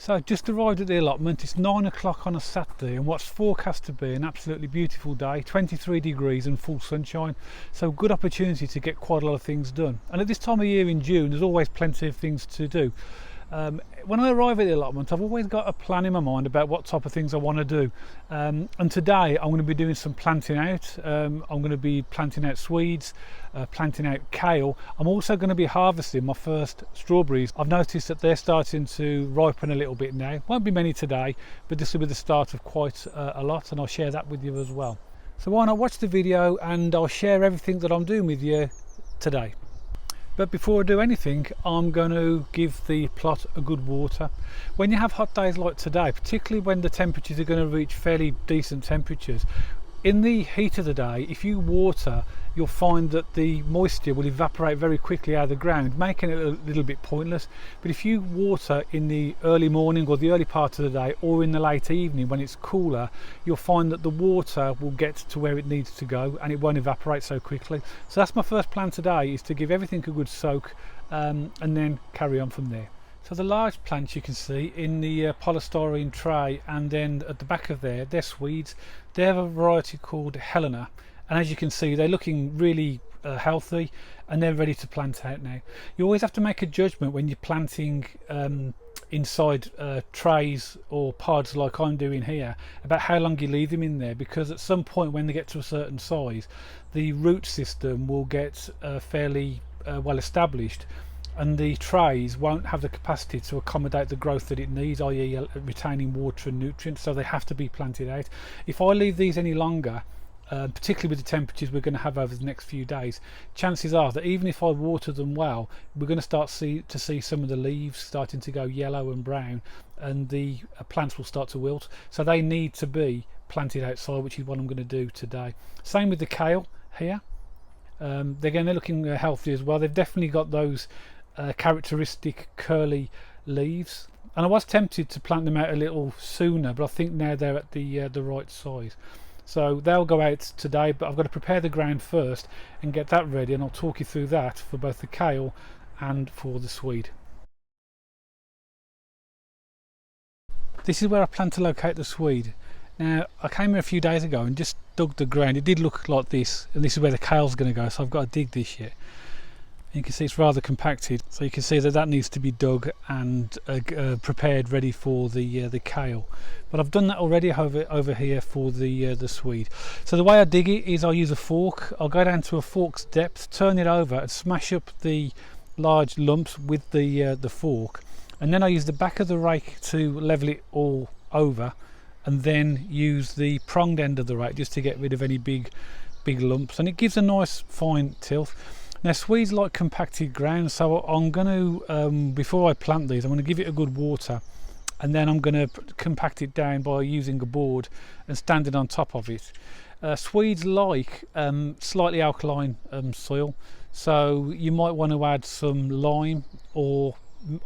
So just arrived at the allotment. It's 9 o'clock on a Saturday and what's forecast to be an absolutely beautiful day, 23 degrees and full sunshine, so good opportunity to get quite a lot of things done. And at this time of year in June there's always plenty of things to do. When I arrive at the allotment, I've always got a plan in my mind about what type of things I want to do, and today I'm going to be doing some planting out. I'm going to be planting out Swedes, planting out kale. I'm also going to be harvesting my first strawberries. I've noticed that they're starting to ripen a little bit now. Won't be many today, but this will be the start of quite a lot, and I'll share that with you as well. So why not watch the video and I'll share everything that I'm doing with you today. But before I do anything, I'm going to give the plot a good water. When you have hot days like today, particularly when the temperatures are going to reach fairly decent temperatures, in the heat of the day, if you water, you'll find that the moisture will evaporate very quickly out of the ground, making it a little bit pointless. But if you water in the early morning or the early part of the day, or in the late evening when it's cooler, you'll find that the water will get to where it needs to go and it won't evaporate so quickly. So that's my first plan today, is to give everything a good soak and then carry on from there. So the large plants you can see in the polystyrene tray, and then at the back of there, they're Swedes. They have a variety called Helena, and as you can see they're looking really healthy and they're ready to plant out now. You always have to make a judgment when you're planting inside trays or pods like I'm doing here about how long you leave them in there, because at some point when they get to a certain size the root system will get fairly well established, and the trays won't have the capacity to accommodate the growth that it needs, i.e. retaining water and nutrients, so they have to be planted out. If I leave these any longer, particularly with the temperatures we're going to have over the next few days, chances are that even if I water them well, we're going to start to see some of the leaves starting to go yellow and brown, and the plants will start to wilt, so they need to be planted outside, which is what I'm going to do today. Same with the kale here. They're looking healthy as well. They've definitely got those characteristic curly leaves, and I was tempted to plant them out a little sooner, but I think now they're at the right size, so they'll go out today. But I've got to prepare the ground first and get that ready, and I'll talk you through that for both the kale and for the Swede. This is where I plan to locate the Swede. Now I came here a few days ago and just dug the ground. It did look like this, and this is where the kale's going to go, so I've got to dig this yet. You can see it's rather compacted, so you can see that needs to be dug and prepared ready for the kale. But I've done that already over here for the Swede. So the way I dig it is I use a fork. I'll go down to a fork's depth, turn it over and smash up the large lumps with the fork, and then I use the back of the rake to level it all over, and then use the pronged end of the rake just to get rid of any big lumps, and it gives a nice fine tilth. Now Swedes like compacted ground, so I'm going to, before I plant these, I'm going to give it a good water, and then I'm going to compact it down by using a board and standing on top of it. Swedes like slightly alkaline soil, so you might want to add some lime, or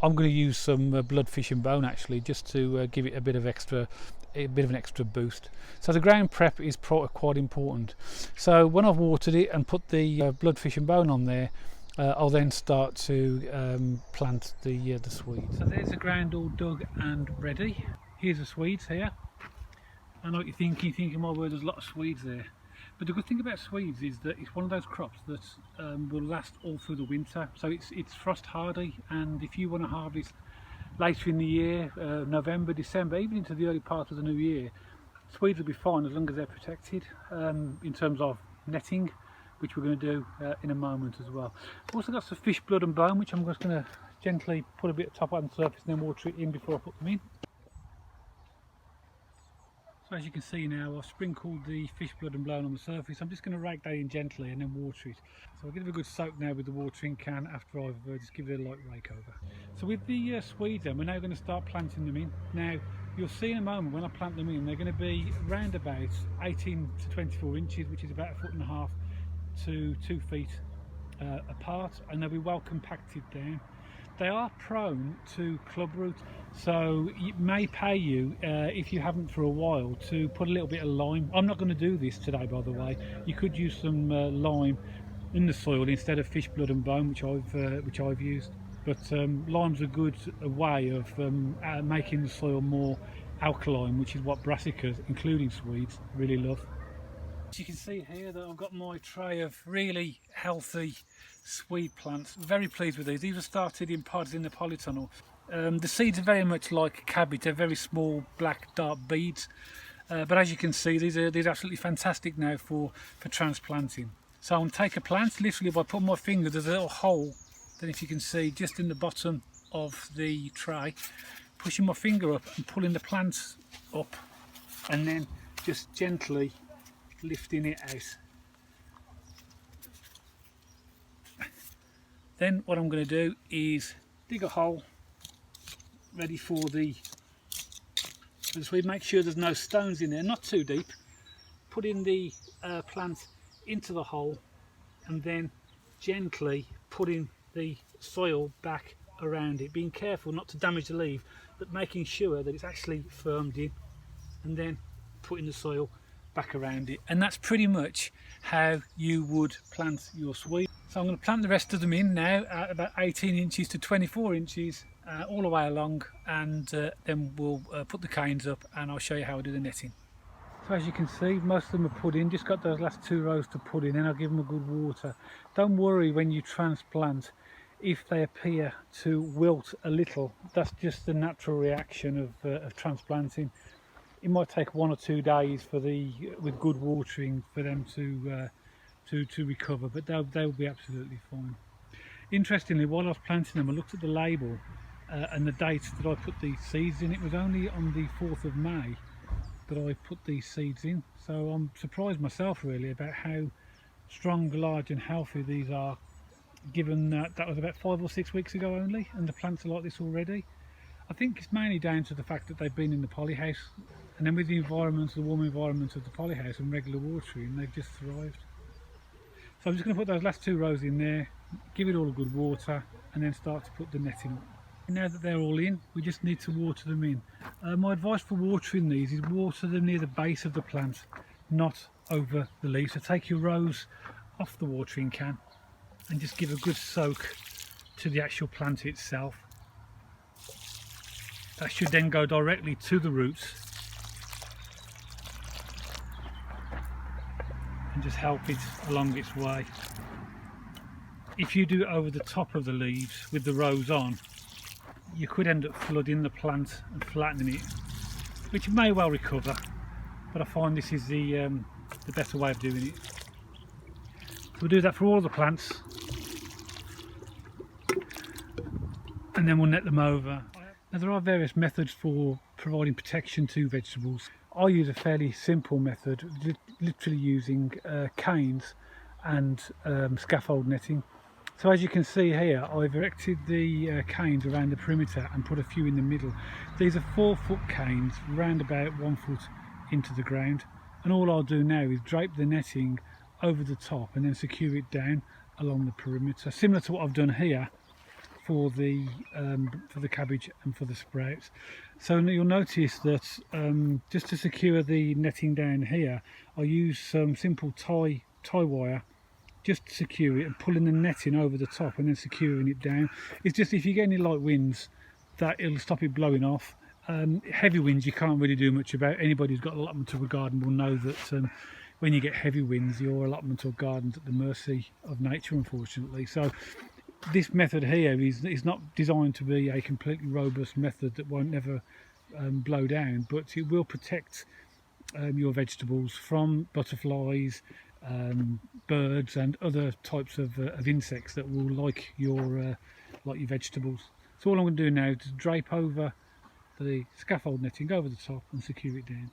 I'm going to use some bloodfish and bone actually, just to give it a bit of an extra boost. So the ground prep is quite important. So when I've watered it and put the bloodfish and bone on there, I'll then start to plant the Swedes. So there's the ground all dug and ready. Here's the Swedes here. I know what you're thinking, my word, there's a lot of Swedes there. But the good thing about Swedes is that it's one of those crops that will last all through the winter. So it's frost hardy, and if you want to harvest later in the year, November, December, even into the early part of the new year, Swedes will be fine as long as they're protected in terms of netting, which we're going to do in a moment as well. I've also got some fish blood and bone, which I'm just going to gently put a bit of top on the surface and then water it in before I put them in. So as you can see now, I've sprinkled the fish blood and bone on the surface. I'm just going to rake that in gently and then water it. So I'll give it a good soak now with the watering can after I've just give it a light rake over. So with the Swedes, we're now going to start planting them in. Now you'll see in a moment when I plant them in, they're going to be around about 18 to 24 inches, which is about 1.5 to 2 feet apart, and they'll be well compacted down. They are prone to club root, so it may pay you, if you haven't for a while, to put a little bit of lime. I'm not going to do this today, by the way. You could use some lime in the soil instead of fish blood and bone, which I've used. but lime's a good way of making the soil more alkaline, which is what brassicas, including Swedes, really love. As you can see here that I've got my tray of really healthy Swede plants. Very pleased with these. These were started in pods in the polytunnel. The seeds are very much like cabbage. They're very small, black, dark beads. But as you can see, these are absolutely fantastic now for transplanting. So I'm going to take a plant, literally by putting my finger, there's a little hole, then if you can see, just in the bottom of the tray, pushing my finger up and pulling the plant up, and then just gently lifting it out. Then what I'm going to do is dig a hole ready for the Swede. Make sure there's no stones in there, not too deep. Putting the plant into the hole and then gently putting the soil back around it, being careful not to damage the leaf, but making sure that it's actually firmed in, and then putting the soil back around it. And that's pretty much how you would plant your Swede. So I'm going to plant the rest of them in now at about 18 inches to 24 inches all the way along, and then we'll put the canes up and I'll show you how I do the netting. So as you can see, most of them are put in, just got those last 2 rows to put in, then I'll give them a good water. Don't worry when you transplant if they appear to wilt a little. That's just the natural reaction of transplanting. It might take 1 or 2 days for with good watering for them to recover, but they'll be absolutely fine. Interestingly, while I was planting them, I looked at the label and the dates that I put these seeds in. It was only on the 4th of May that I put these seeds in, so I'm surprised myself really about how strong, large and healthy these are, given that was about 5 or 6 weeks ago only, and the plants are like this already. I think it's mainly down to the fact that they've been in the polyhouse, and then with the environment, the warm environment of the polyhouse and regular watering, they've just thrived. So I'm just going to put those last 2 rows in there, give it all a good water, and then start to put the netting up. Now that they're all in, we just need to water them in. My advice for watering these is water them near the base of the plant, not over the leaves. So take your rows off the watering can and just give a good soak to the actual plant itself. That should then go directly to the roots and just help it along its way. If you do it over the top of the leaves with the rows on, you could end up flooding the plant and flattening it, which may well recover, but I find this is the better way of doing it. So we'll do that for all the plants, and then we'll net them over. Now there are various methods for providing protection to vegetables. I use a fairly simple method, literally using canes and scaffold netting. So as you can see here, I've erected the canes around the perimeter and put a few in the middle. These are 4-foot canes, round about 1 foot into the ground, and all I'll do now is drape the netting over the top and then secure it down along the perimeter, similar to what I've done here for the cabbage and for the sprouts. So you'll notice that just to secure the netting down here, I use some simple tie wire just to secure it, and pulling the netting over the top and then securing it down. It's just if you get any light winds, that it'll stop it blowing off. Heavy winds you can't really do much about. Anybody who's got an allotment of a garden will know that when you get heavy winds, your allotment or garden's at the mercy of nature, unfortunately. So this method here is not designed to be a completely robust method that won't never blow down, but it will protect your vegetables from butterflies, birds and other types of insects that will like your vegetables. So all I'm going to do now is drape over the scaffold netting over the top and secure it down.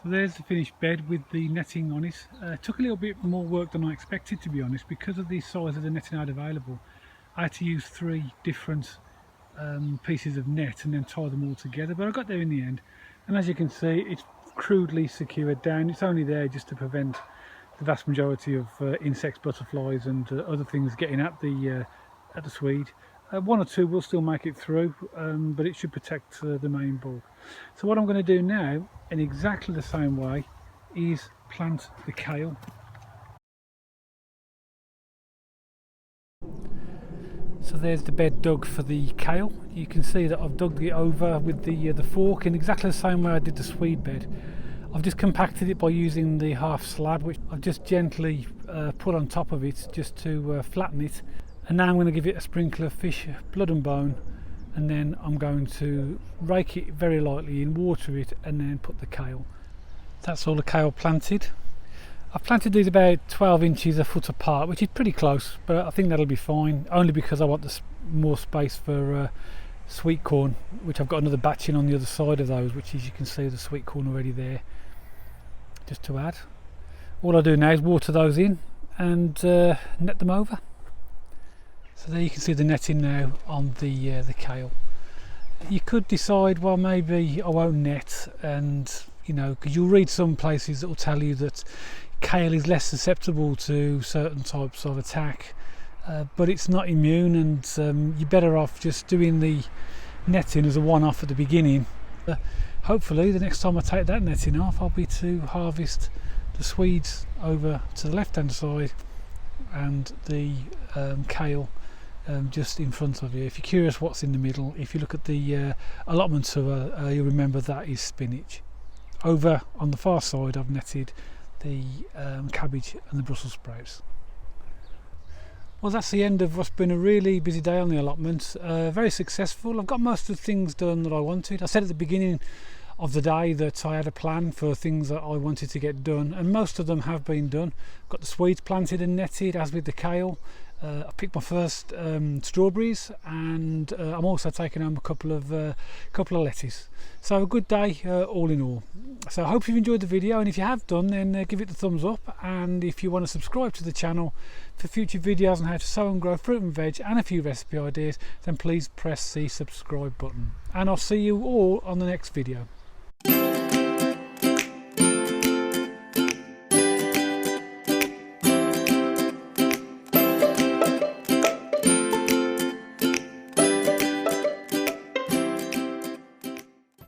So there's the finished bed with the netting on it. Took a little bit more work than I expected, to be honest, because of the size of the netting I had available. I had to use 3 different pieces of net and then tie them all together, but I got there in the end. And as you can see, it's crudely secured down. It's only there just to prevent the vast majority of insects, butterflies and other things getting at the Swede. 1 or 2 will still make it through, but it should protect the main bulk. So what I'm going to do now, in exactly the same way, is plant the kale. So there's the bed dug for the kale. You can see that I've dug it over with the fork in exactly the same way I did the Swede bed. I've just compacted it by using the half slab, which I've just gently put on top of it just to flatten it. And now I'm going to give it a sprinkle of fish, blood and bone, and then I'm going to rake it very lightly in, water it, and then put the kale. That's all the kale planted. I've planted these about 12 inches a foot apart, which is pretty close, but I think that'll be fine, only because I want more space for sweet corn, which I've got another batch in on the other side of those, which, as you can see, the sweet corn already there, just to add. All I do now is water those in and net them over. So there you can see the netting now on the kale. You could decide, well, maybe I won't net, and you know, because you'll read some places that will tell you that kale is less susceptible to certain types of attack, but it's not immune, and you're better off just doing the netting as a one-off at the beginning. Hopefully the next time I take that netting off, I'll be to harvest the Swedes over to the left hand side and the kale just in front of you. If you're curious what's in the middle, if you look at the allotment tour, you'll remember that is spinach. Over on the far side I've netted the cabbage and the Brussel sprouts. Well, that's the end of what's been a really busy day on the allotment. Very successful. I've got most of the things done that I wanted. I said at the beginning of the day that I had a plan for things that I wanted to get done, and most of them have been done. Got the Swedes planted and netted, as with the kale. I picked my first strawberries, and I'm also taking home a couple of lettuce. So a good day all in all. So I hope you've enjoyed the video, and if you have done, then give it the thumbs up, and if you want to subscribe to the channel for future videos on how to sow and grow fruit and veg and a few recipe ideas, then please press the subscribe button, and I'll see you all on the next video.